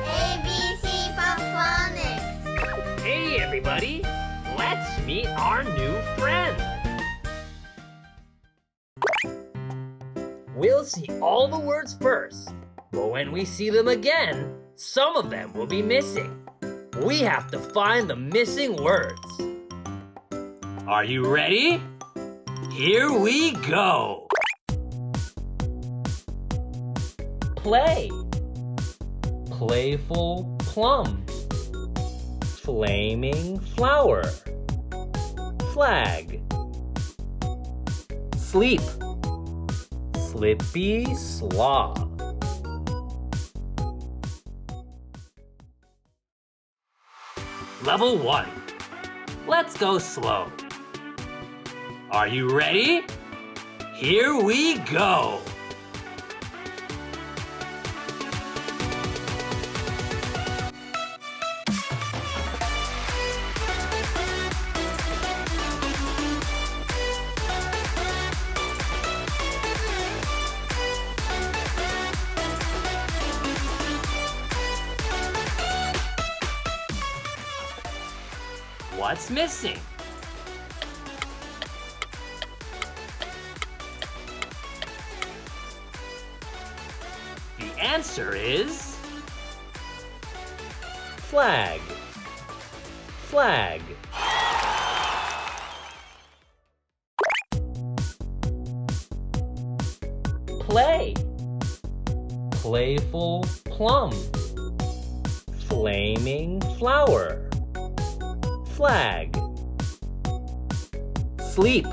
ABC for Phonics. Hey everybody, let's meet our new friend. We'll see all the words first, but when we see them again, some of them will be missing. We have to find the missing words. Are you ready? Here we go. Play. Playful plum. Flaming flower. Flag. Sleep. Slippy sloth. Level 1. Let's go slow. Are you ready? Here we go. What's missing? The answer is flag. Flag. Play. Playful plum. Flaming flower. Flag. Sleep.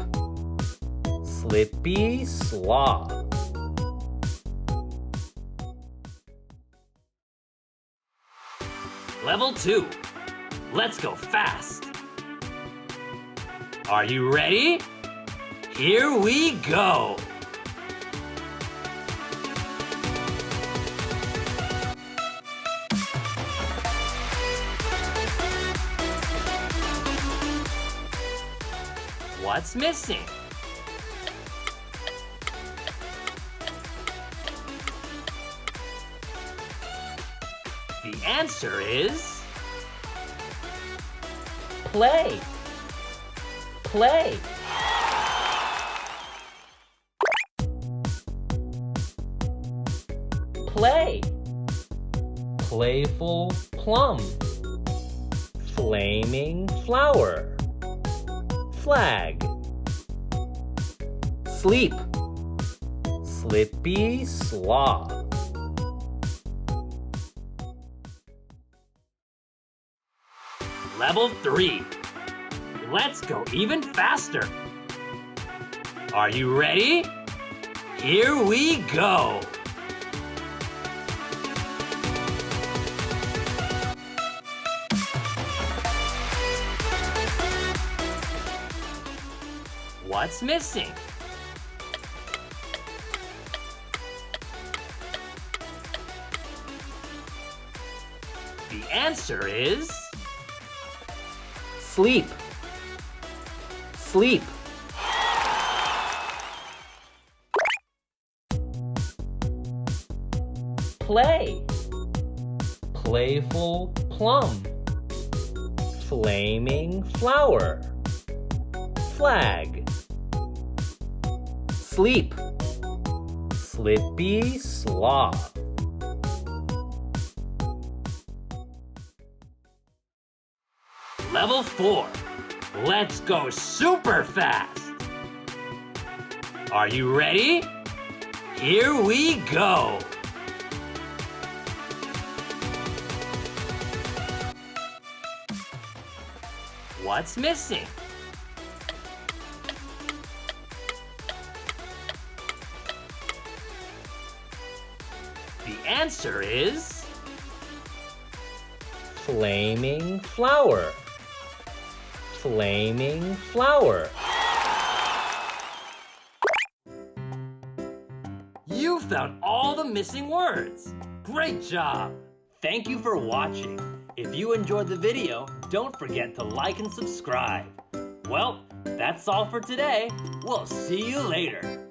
Slippy sloth. Level 2. Let's go fast. Are you ready? Here we go. What's missing? The answer is play. Play. Play. Playful plum. Flaming flower. Flag. Sleep. Slippy sloth. Level 3. Let's go even faster. Are you ready? Here we go. What's missing? The answer is sleep. Sleep. Play. Playful plum. Flaming flower. Flag. Sleep. Slippy sloth. Level 4. Let's go super fast. Are you ready? Here we go. What's missing? The answer is flaming flower. Flaming flower. You found all the missing words. Great job. Thank you for watching. If you enjoyed the video, don't forget to like and subscribe. Well, that's all for today. We'll see you later.